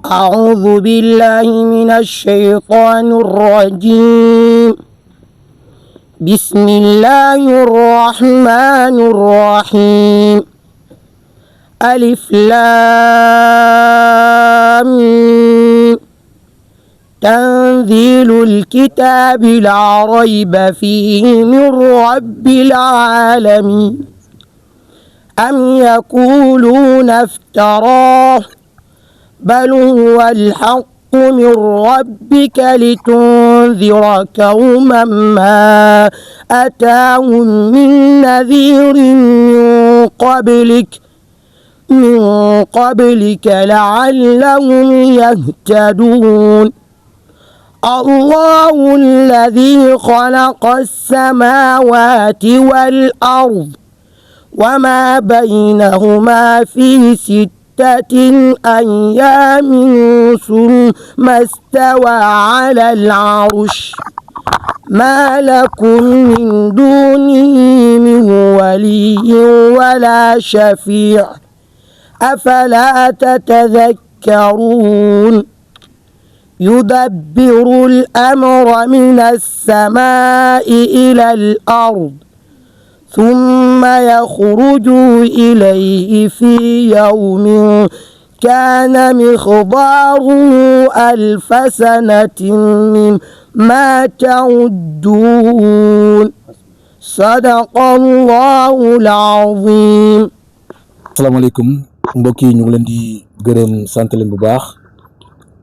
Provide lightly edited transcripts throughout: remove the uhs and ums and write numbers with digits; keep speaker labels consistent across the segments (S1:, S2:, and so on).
S1: أعوذ بالله من الشيطان الرجيم. بسم الله الرحمن الرحيم. ألف لام ميم. تنزيل الكتاب لا ريب فيه من رب العالمين. أم يقولون افتراه بل هو الحق من ربك لتنذر قوما ما أتاهم من نذير من قبلك لعلهم يهتدون. الله الذي خلق السماوات والأرض وما بينهما في 6 أيام ثم استوى على العرش ما لكم من دونه من ولي ولا شفيع أفلا تتذكرون. يدبر الأمر من السماء إلى الأرض ثم يخرج إليه في يوم كان مقداره 1000 سنة مما تعدون. صدق الله العظيم.
S2: asalaamaaleykum mbokk yi ñu ngi leen di gërëm sant leen bu baax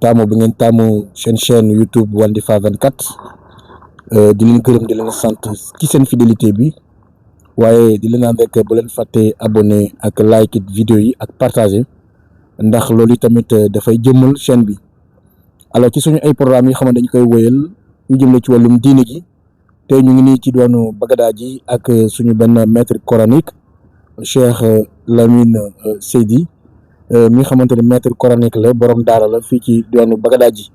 S2: taamu bi ngeen taamu seen chaîne YouTube Wandifa 24 di leen gërëm di leen sant ci seen fidélité bi waaye di leen ànd rek bu leen fàtte abonné ak like vidéo yi ak partager ndax loolu tamit dafay jëmmal chaîne bi. alors ci suñu ay programme yi xam ne dañu koy wéyal yu jëm ci wàllum diine gi tey ñu ngi nii ci diwaanu Bagdad ji ak suñu benn maître coranique Cheikh Lamine Seydi mi nga xamante ne maître coranique la borom daara la fii ci diwaanu Bagdad ji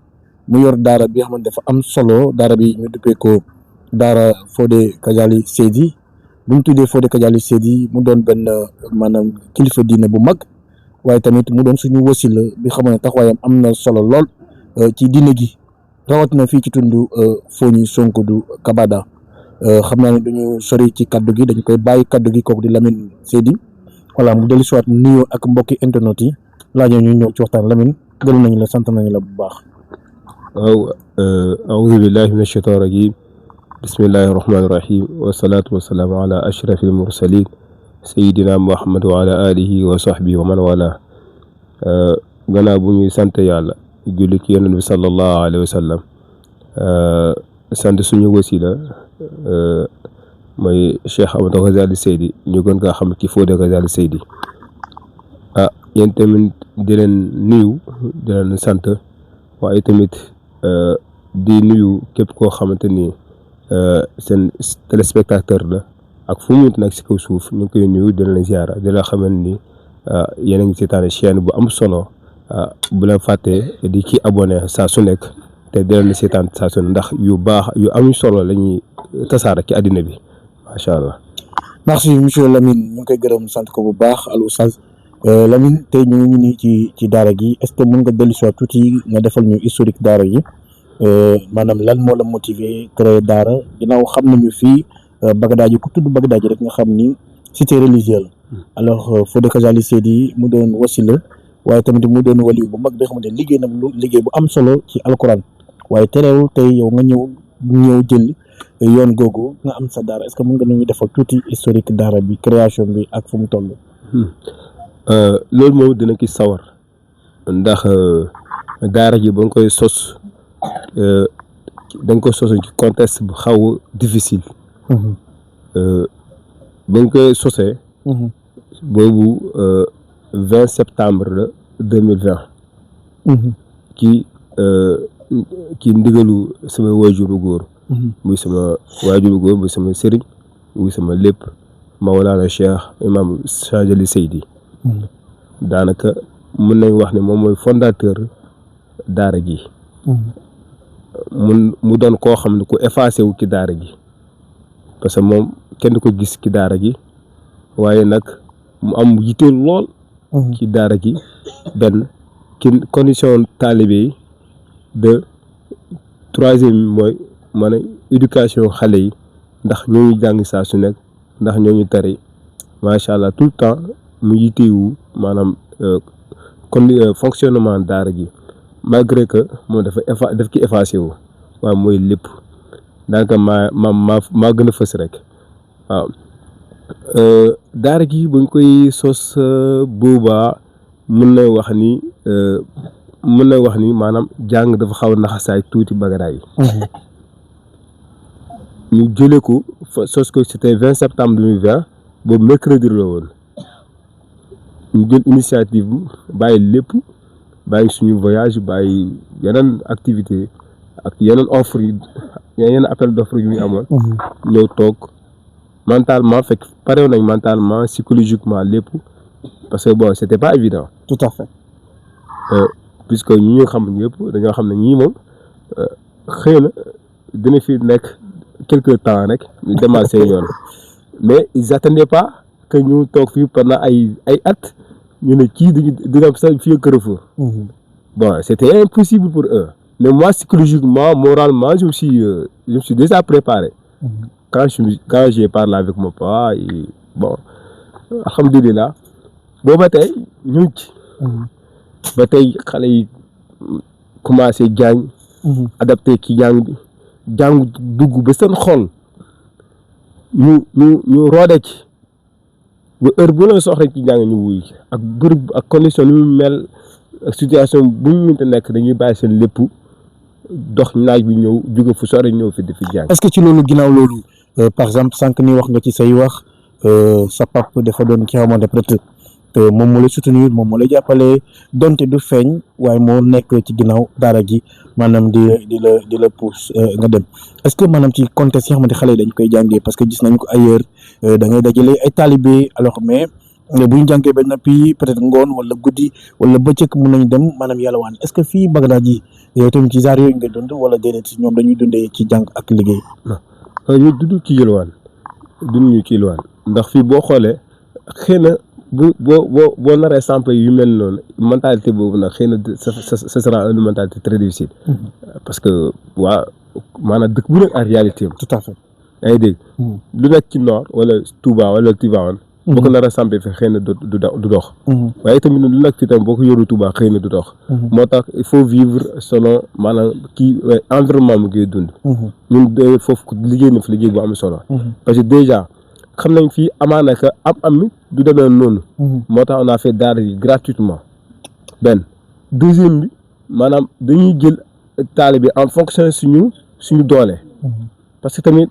S2: mu yor daara bi nga xamante dafa am solo daara bi ñu duppee ko daara Fodé Kadiali Seydi. bu ñu tuddee Fodé Kadiali Seydi mu doon benn maanaam kilifa diine bu mag waaye tamit mu doon suñu wasila bi xam ne taxawaayam am na solo lool ci diine gi rawatina fii ci tundu Fogni Sonkodou Kabada. xam naa ne duñu sori ci kaddu gi dañu koy bàyyi kaddu gi kooku di Lamine Seydi voilà mu dellu si waat nuyoo ak mbokki internet yi laajoo ñu ñëw ci waxtaan. Lamine gërëm nañu la sant nañu la bu baax.
S3: waaw a'uuzu billahi mina shaytaani rajiim bismillahi rahmaani rahiim wasalaatu wasalaamu ala ashrafil mursalin sayidina muhammad wa ala alihi wa sahbihi wa man wala. gannaaw bu ñuy sant yàlla julli ci yonent bi sallallahu alayhi wa sallam sant suñu wasila mooy Cheikh Ahmadou Kadiali Seydi ñu gën kaa xam ci Fodé Kadiali Seydi. yéen tamit di leen nuyu di leen sant waaye tamit di nuyu képp koo xamante ni seen téléspectateur la ak fu mu nag si kaw suuf ñu ngi koy nuyu di leen ziara di la xamal ni yéen a ngi seetaan chaîne bu am solo bu leen fàttee di ci abonné saa su nekk te di leen seetaan saa su nekk ndax yu baax yu am solo la ñuy tasaara ci àddina bi macha allah.
S2: merci monsieur Lamine ñu ngi koy gërëm sant ko bu baax al oustaz Lamine tey ñu ngi nii ci daara gi est-ce que mën nga dellu si waat tuuti nga defal ñu historique daara gi maanaam lan moo la motiver créer daara ginnaaw xam nañu fii Bagdad ji ku tudd Bagdad ji rek nga xam ni cité religieuse la. alors Fodé Kadiali Seydi mu doon wasila waaye tamit mu doon waliyu bu mag bi nga xamante ne liggéey na liggéey bu am solo ci alquran waaye tereewul tey yow nga ñëw jël yoon googu nga am sa daara est-ce que mën nga ñu defal tuuti historique daara bi création bi ak fu mu toll.
S3: loolu moom dina ki sawar ndax daara ji ba nga koy sos da nga ko sos ci contexte bu xaw difficile. ba nga koy sosee. boobu 20 septembre la 2020. ci ndigalu sama waajuru góor. muy sama waajuru góor muy sama sëriñ muy sama lépp Mawlana Cheikh Imam Kadiali Seydi. daanaka mën nañ wax ne moom mooy fondateur daara ji. mu doon koo xam ne ku effacé wu ci daara ji parce que moom kenn ko gis ci daara ji waaye nag mu am yitteel lool ci daara ji benn condition taalibe yi de troisième mooy maanaam éducation xale yi ndax ñoo ngi jàng saa su nekk ndax ñoo ngi tari macha allah tout le temps mu yiteewu maanaam kon fonctionnement daara ji malgré que moom daf ki effacé wu waaw mooy lépp daanaka maa gën a fës rek waaw daara gi buñ koy sos boobaa mën na wax ni maanaam jàng dafa xaw a naxasaay tuuti bagaraay yi ñu jëlee ko sos ko c'était 20 septembre 2020 boobu mercredi la woon ñu jël initiative bàyyi lépp bàyyi suñu voyage bàyyi yeneen activité ak yeneen offre yi yeneen appel d'offre yu ñu amoon ñëw toog mentalement fekk pare nañ mentalement psychologiquement lépp parce que bon c'était pas évident
S2: tout à fait
S3: puisque ñi ñu xam ñëpp dañoo xam ne ñii moom xëy na dina fi nekk quelque temps rek ñu demal seen yoon mais ils attendaient pas que ñu toog fii pendant ay at ñu ne kii dina sax fii Carrefour bon c'était impossible pour eux mais moi psychologiquement moralement je me suis déjà préparé quand j'ai parlé avec mon papa et bon alhamdulilah booba tey ñu ngi ci ba tey xale yi commencé jàng adapté ki jàng dugg ba seen xol ñu roode ci ba heure bu leen soxla ci jàng ñu wuy ak bërëb ak condition ni mu mel ak situation bu ñu mënta nekk dañuy bàyyi seen lépp dox naaj bi ñëw jóge fu sore ñëw fi di fi jàng.
S2: est-ce que ci loolu ginnaaw loolu par exemple sànq ni wax nga ci say wax sa papa dafa doon ki xamante peut-être moom moo lay soutenir moom moo lay jàppale donte du feeñ waaye moo nekk ci ginnaaw daara gi maanaam di la pousse nga dem est-ce que maanaam ci contexte yi nga xamante xale yi dañ koy jàngee parce que gis nañ ko ailleurs da ngay dajale ay talibé alors mais bu ñu jàngee ba noppi peut-être ngoon wala guddi wala bëccëg mën nañ dem maanaam yalwaan est-ce que fii Bagdad ji yow tamit ci genre yooyu nga dund wala déedéet si ñoom dañuy dundee ci jàng ak liggéey.
S3: non ñu dund ci yalwaan ndax fii boo xoolee xëy na boo naree samp yu mel noonu mentalité boobu nag xëy na ce sera une mentalité très difficile parce que maanaam dëkk bu nekk ak réalité am.
S2: tout à fait.
S3: yaa ngi dégg. lu nekk ci nord wala Touba wala Tivaouane. boo ko nar a sampee fi xëy na du dox. waaye tamit lu nekk fi tam boo ko yoru Touba xëy na du dox. moo tax il faut vivre selon maanaam environnement mu ngi dund. ñun foofu liggéey na fi liggéey bu am solo. parce que déjà xam nañ fii amaana que am mi du demee noonu. moo tax on a fait daara yi gratuitement benn deuxième bi maanaam dañuy jël taalibe en fonction suñu doole. parce que tamit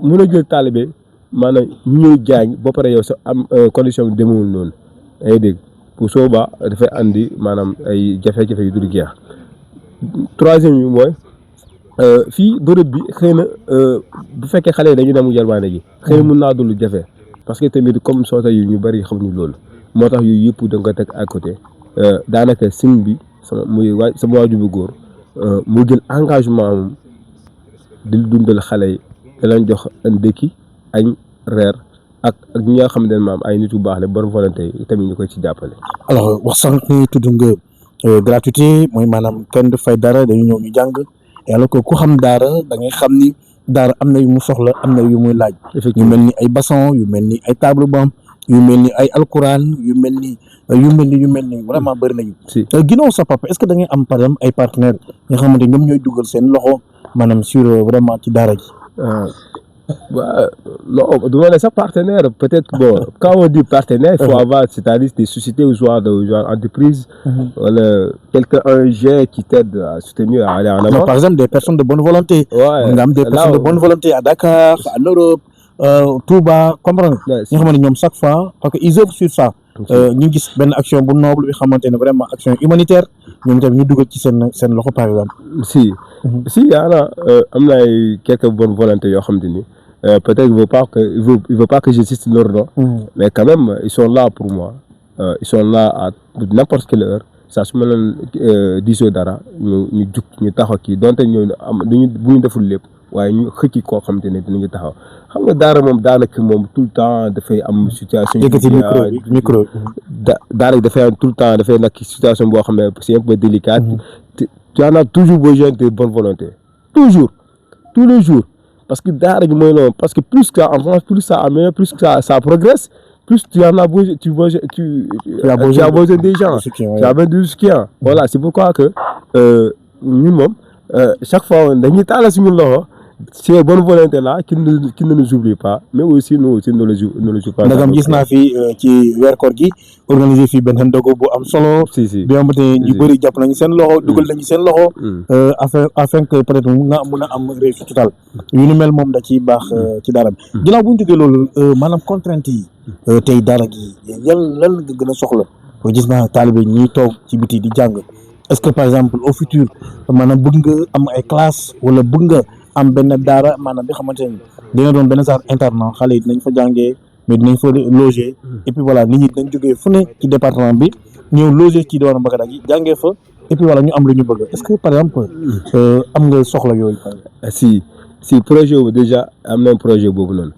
S3: mën a jël taalibe maanaam ñu ñëw jàng ba pare yow sa am condition bi demewul noonu yaa ngi dégg pour soobaa dafay andi maanaam ay jafe-jafe yu dul jeex. troisième bi mooy fii bërëb bi xëy na bu fekkee xale yi dañu dem yalwaane ji xëy na mën naa dul jafe parce que tamit comme soota yi ñu bëri xamuñu loolu moo tax yooyu yëpp da nga ko teg à côté daanaka sim bi sama waajur bu góor moo jël engagement moom di dundal xale yi da leen jox un ndékki añ reer ak ñi nga xam ne maam ay nit yu baax la bonne volonté yi tamit ñu koy ci jàppale.
S2: alors wax sànq ni tudd nga gratuité mooy maanaam kenn du fay dara dañu ñëw ñu jàng alors que ku xam daara da ngay xam ni daara am na yu mu soxla am na yu muy laaj. yu mel ni ay basson yu mel ni ay table banc yu mel ni ay alquran yu mel ni vraiment bëri nañu.
S3: si
S2: ginnaaw sa papa est-ce que da ngay am par exemple ay partenaires nga xamante ñoom ñooy dugal seen loxo maanaam sur vraiment ci daara ji.
S3: non du ma ne sax partenaire peut-être bon quand on dit partenaire il faut avoir c'est-à-dire des sociétés ou genre entreprise wala un GIE qui t'aide à soutenir à aller en avant.
S2: Non, par exemple des personnes de bonne volonté. nga am des personnes de bonne volonté à Dakar en Europe Touba comprendre nga ñi nga xamante ñoom chaque fois parce que ils œuvrent sur ça ñu gis benn action bu noble bi xamante ne vraiment action humanitaire ñoom tamit ñu dugal ci seen loxo par exemple.
S3: si yaana am na ay quelques bonnes volontés yoo xam te ni peut-être il veut pas que je cite leur nom mais quand même ils sont là pour moi ils sont là à n'importe quelle heure saa su ma leen diisoo dara ñu jug ñu taxaw kii donte ñooñu bu ñu deful lépp waaye ñu xëcc koo xamante ne dinañu taxaw xam nga daara moom daanaka moom tout le temps dafay am situation.
S2: yëkkati micro
S3: daara dafay am tout le temps dafay nekk situation boo xam ne c'est un peu délicate. Tu en as toujours besoin de bonne volonté toujours tous les jours parce que daara gi mooy loolu parce que plus que en France plus ça améliore plus que ça progresse plus tu en as besoin tu as besoin des gens tu as besoin de soutien voilà c'est pourquoi que ñun moom chaque fois dañuy taalal suñu loxo ces bonnes volontés là qui ne nous oublie pas mais aussi nous aussi ne les oublie pas.
S2: ndagam gis naa fi ci weer koor gi organiser fii benn ndogu bu am solo.
S3: si
S2: bi nga xamante ne ñu bëri jàpp nañu seen loxo dugal nañu seen loxo. afin que peut-être mun a am réussite totale yu ni mel moom da ciy baax ci daara bi. ginnaaw bu ñu jógee loolu maanaam contrainte yi tey daara gi lan nga gën a soxla gis naa taalibe ñiy toog ci biti di jàng est-ce que par exemple au futur maanaam bëgg nga am ay classe wala bëgg nga am benn daara maanaam bi xamante ne dina doon benn genre internat xale yi dinañ fa jàngee mais dinañ fa loger et puis voilà nit ñi dinañ jógee fu ne ci département bi ñëw loger ci diwaanu Bagdad yi jàngee fa et puis voilà ñu am lu ñu bëgg est-ce que par exemple am nga soxla yooyu.
S3: si projet boobu déjà am na projet boobu noonu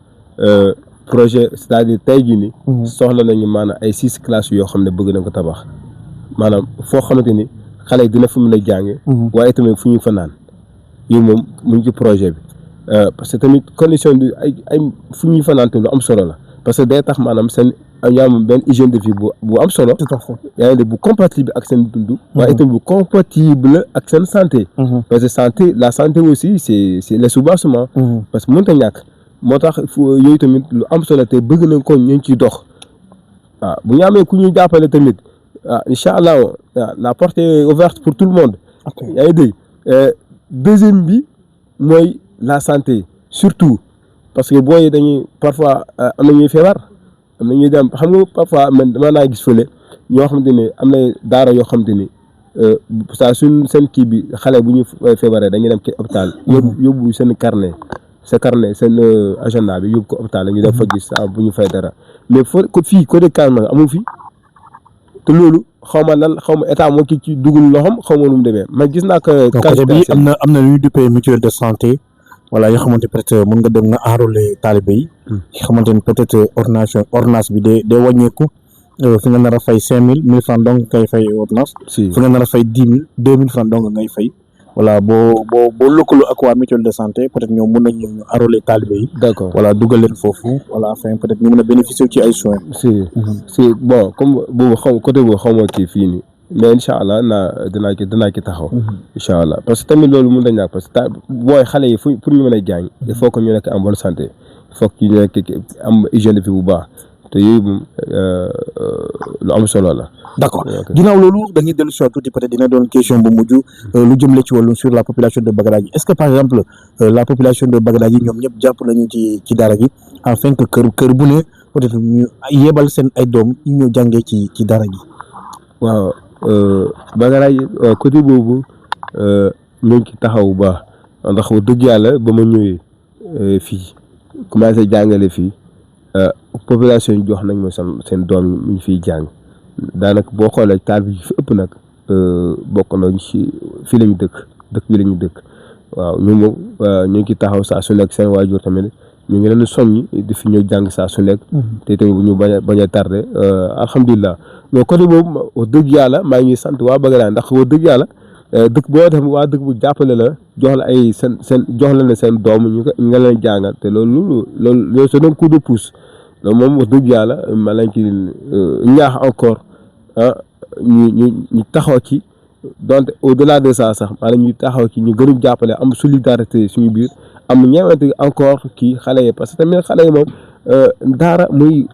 S3: projet c'est-à-dire tey jii ni soxla nañu maanaam ay 6 classes yoo xam ne bëgg nañ ko tabax maanaam foo xamante ni xale yi dina fa mën a jàng. waaye tamit fu ñu fanaan yow moom mu ngi ci projet bi parce que tamit condition bi ay fu ñuy fanaan tamit lu am solo la parce que day tax maanaam seen ñu am benn hygiène de vie bu am solo.
S2: tout à fait
S3: yaa ngi bu compatible ak seen dund. waaye tamit bu compatible ak seen santé. parce que la santé aussi c'est le soubassement. parce que mënut a ñàkk moo tax yooyu tamit lu am solo te bëgg nañ ko ñu ngi ciy dox waaw bu ñu amee ku ñu jàppale tamit incha allah la porte est ouverte pour tout le monde. yaa ngi dégg deuxième bi mooy la santé surtout parce que booy dañuy parfois am na ñuy feebar am na ñuy dem xam nga parfois man dama naa gis fële ñoo xamante ni am na daara yoo xamante ni saa suñ seen kii bi xale bu ñu feebaree dañuy dem ci hôpital yóbbu seen carnet seen agenda bi yóbbu ko hôpital dañuy dem fa gis bu ñu fay dara mais fii côté Casamance amul fii te loolu xaw ma état moo kii ci dugul loxoom xaw ma nu mu demee mais gis naa que.
S2: côté bi am na lu ñu duppee mutuelle de santé voilà yoo xamante peut-être mën nga dem nga enrôler talibé yi. yoo xamante ni peut-être ordonnance bi day wàññeeku fi nga nar a fay 5000 francs donc ngay fay ordonnance. fi nga nar a fay 10 000 francs donc ngay fay. voilà boo lëkkaloo ak waa mutuelle de santé peut-être ñoom mën nañu ñu enrôler talibé yi.
S3: d'accord
S2: voilà dugal leen foofu voilà afin peut-être ñu mën a bénéficier ci ay soins.
S3: si bon comme boobu côté boobu xaw ma kii fii nii mais incha allah dinaa ci taxaw. incha allah parce que tamit loolu mën na ñàkk parce que booy xale yi pour ñu mën a jàng il faut que ñu nekk en bonne santé il faut que ñu nekk am hygiène de vie bu baax te yooyu moom lu am solo la.
S2: d'accord ginnaaw loolu dañuy dellu si waat tuuti peut-être dina doon question bu mujj lu jëmle ci wàllu sur la population de Bagdad yi est-ce que par exemple la population de Bagdad yi ñoom ñëpp jàpp nañu ci daara gi afin que kër bu ne peut-être ñu yebal seen ay doom ñu ñëw jàngee ci daara gi.
S3: waaw Bagdad yi côté boobu ñu ngi ci taxaw bu baax ndax wax dëgg yàlla ba ma ñëwee fii commencé jàngale fii population yi jox nañ ma seen doom ñu fiy jàng. daanaka boo xoolee taal bi fi ëpp nag bokk nañ ci fii la ñu dëkk bi la ñu dëkk waaw ñu moom ñu ngi taxaw saa su nekk seen waajur tamit ñu ngi leen soññ di fi ñëw jàng saa su nekk. te tamit ñu bañ a tardé alhamdulilah mais côté boobu wax dëgg yàlla maa ngi sant waa Bagdad ndax wax dëgg yàlla dëkk boo def waa dëkk bu jàppale la jox la ay jox la ne seen doom ñu nga leen jàngal te loolu c'est un coup de pouce loolu moom wax dëgg yàlla ma lañ ci ñaax encore. ñu taxaw ci donc au-delà de ça sax maanaam ñu taxaw ci ñu gën a jàppale am solidarité suñu biir am ñeewante encore kii xale yi parce que tamit xale yi moom daara muy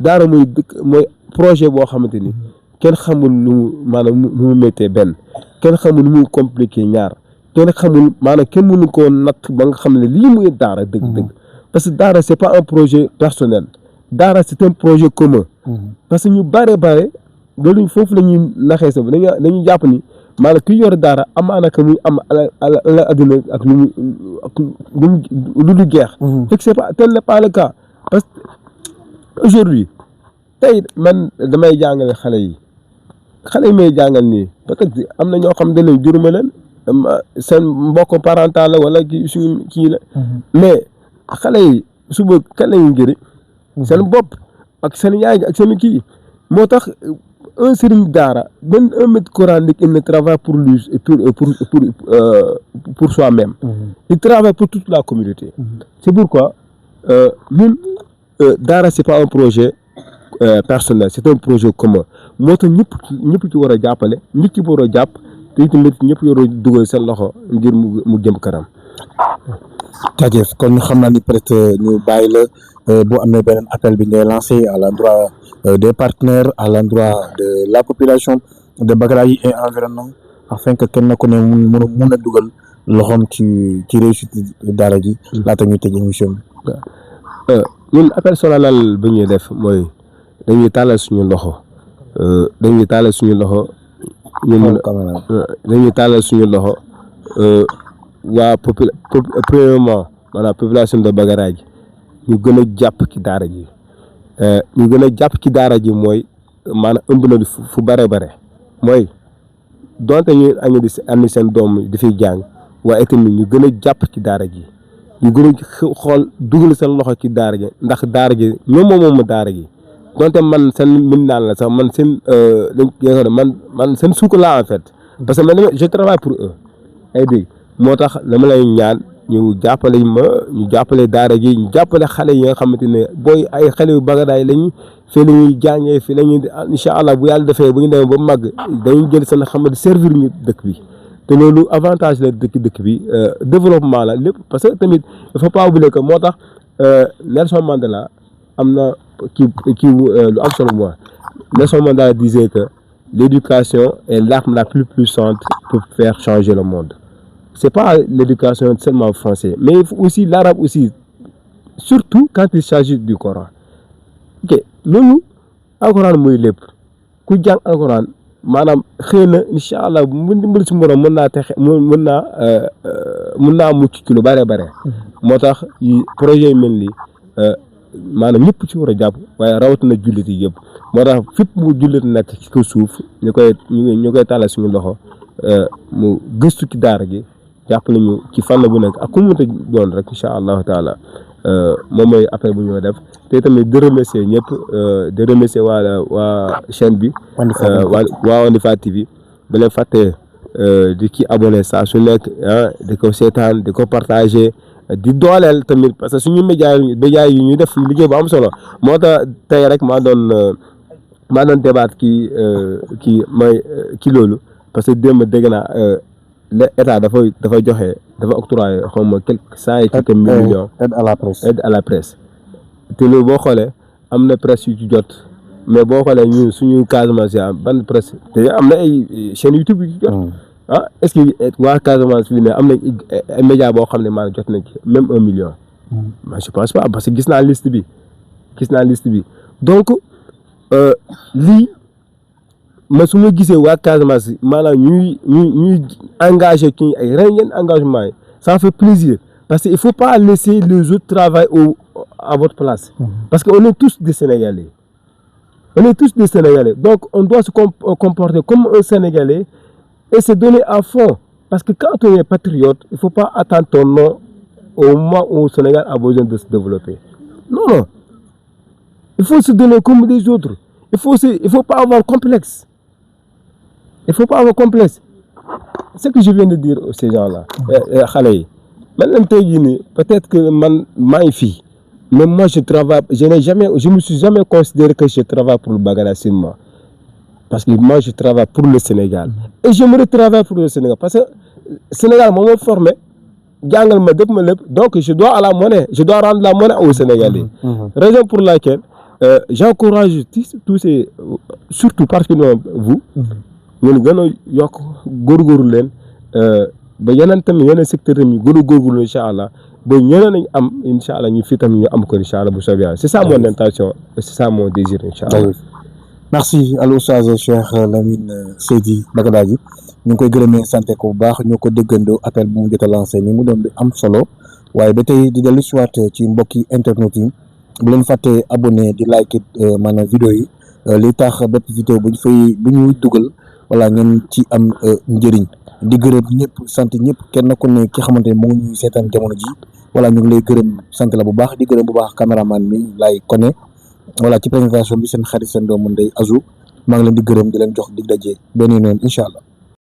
S3: dëkk mooy projet boo xamante ni kenn xamul nu mu méttee benn kenn xamul nu mu compliqué ñaar kenn xamul maanaam kenn mënu koo natt ba nga xam ne lii muy daara dëgg-dëgg parce que daara c'est pas un projet personnel daara c'est un projet commun parce que ñu bare loolu foofu la ñuy naxee sa dañuy jàpp ni maanaam ki yor daara amaana que muy am ala adduna ak lu du geex fekk c'est pas tel n'est pas le cas parce que aujourd'hui tey man damay jàngale xale yi may jàngal nii peut-être am na ñoo xam ne leen juruma leen seen mbokk parental la wala suñu kii la mais xale yi suba kan lañu njëriñ seen bopp ak seen yaay ak seen kii moo tax un sëriñ daara même un maître coranique il ne travaille pour lui pour soi-même il travaille pour toute la communauté c'est pourquoi ñun daara c'est pas un projet personnel c'est un projet commun moo tax ñëpp ci war a jàppale ñëpp ci war a jàpp te tamit ñëpp war a dugal seen loxo ngir mu jëm kanam.
S2: jaajëf kon xam naa ni peut-être ñu bàyyi la boo amee beneen appel bi ngay lancé à l'endroit des partenaires à l'endroit de la population de Bagadaye et environnement afin que kenn ku ne mun a dugal loxoom ci réussite daara ji laata ñuy tëj émission bi.
S3: ñun appel solennel bi ñuy def mooy dañuy tàllal suñu loxo dañuy tàllal suñu loxo waa premièrement maanaam population de Bagadaye ñu gën a jàpp ci daara ji ñu gën a jàpp ci daara ji mooy maanaam ëmb na fu bare mooy donte ñu añu di andi seen doom di fiy jàng waaye itamit ñu gën a jàpp ci daara ji ñu gën a xool dugal seen loxo ci daara ji ndax daara ji ñoom moom daara ji donte man seen mbindaan la sax man seen man seen suuk laa en fait parce que man je travaille pour eux ay dégg moo tax dama lay ñaan ñu jàppale daara ji ñu jàppale xale yi nga xamante ne booy ay xale yu Bagadaye lañu fii la ñuy jàngee fii la ñuy incha allah bu yàlla defee bu ñu demee ba màgg dañuy jël seen xam di servir ñu dëkk bi te loolu avantage la dëkk bi développement la lépp parce que tamit il faut pas oublier que moo tax Nelson Mandela am na lu am solo mooy Nelson Mandela disait que l'éducation est l'arme la plus puissante pour faire changer le monde. C'est pas l'éducation seulement français, mais aussi l'arabe aussi, surtout quand il s'agit du Coran. Ok, loolu alquran mooy lépp ku jàng alquran maanaam xëy na incha allah mu dimbali si morom mën naa mucc ci lu bare moo tax projet yi mel ni maanaam ñëpp ci war a jàpp waaye rawatina jullit yi yëpp moo tax fépp mu jullit nekk ci kaw suuf ñu koy tàllal suñu loxo mu gëstu ci daara gi jàpp nañu ci fànn bu nekk ak ku mu mënta doon rek incha allahu taala moom mooy appel bu ñoo def te tamit di remercier ñëpp di remercier waa chaîne bi waa Wandifa TV ba leen fàttee di ki abonné saa su nekk di ko seetaan di ko partagé di dooleel tamit parce que suñu média yi ñu def liggéey bu am solo moo tax tey rek maa doon débat kii mooy ci loolu parce que démb dégg naa l'État dafa octroyé xaw ma quelques 100 et quelques millions aide à la presse te loolu boo xoolee am na presse yu ci jot mais boo xoolee ñun suñu Casamance ban presse te am na ay chaîne YouTube yu ci jot est-ce que waa Casamance fii ne am na ay média boo xam ne maanaam jot nañ ci même 1 million mais je pense pas parce que gis naa liste bi donc lii ma su ma gisee waa Casamance maanaam ñuy engagé ci ay yenn engagement yi ça fait plaisir parce que il faut pas laisser les autres travailler à votre place parce que on est tous des Sénégalais donc on doit se comporter comme un Sénégalais et se donner à fond parce que quand on est patriote il faut pas attendre ton nom au moment où le Sénégal a besoin de se développer non il faut se donner comme les autres il faut pas avoir complexe. Il faut pas avoir complexe. Ce que je viens de dire à ces gens-là, peut-être que ma fille, mais moi je me suis jamais considéré que je travaille pour le Bagadaye seulement. Parce que moi je travaille pour le Sénégal. Et j'aimerais travailler pour le Sénégal. Parce que le Sénégal m'a formé, donc je dois à la monnaie, je dois rendre la monnaie aux Sénégalais. Raison pour laquelle j'encourage tous ces, surtout particulièrement vous, ñun gën a yokk góorgóorlu leen ba yeneen tamit yeneen secteur yi gën a góorgóorlu incha allah ba ñeneen nañ am incha allah ñu fi tamit ñu am ko incha allah bu soobee yàlla c'est ça mon intention c'est ça mon désir incha allah.
S2: merci al oustaz Cheikh Lamine Seydi Bagadaye ñu ngi koy gërëmee sant ko bu baax ñoo ko déggandoo appel bu mu jot a lancé ni mu doon bi am solo waaye ba tey di dellu si waat ci mbokki internet yi bu leen fàtte abonné di like maanaam vidéo yi li tax bépp vidéo bu ñuy dugal. voilà ngeen ci am njëriñ di gërëm ñëpp sant ñëpp kenn ku ne ki xamante ne mu ngi ñuy seetaan jamono ji voilà ñu ngi lay gërëm sant la bu baax di gërëm bu baax caméraman mi lay kone voilà ci présentation bi seen xarit seen doomu ndey Azou maa ngi leen di gërëm di leen jox dig daje benn yoon incha allah.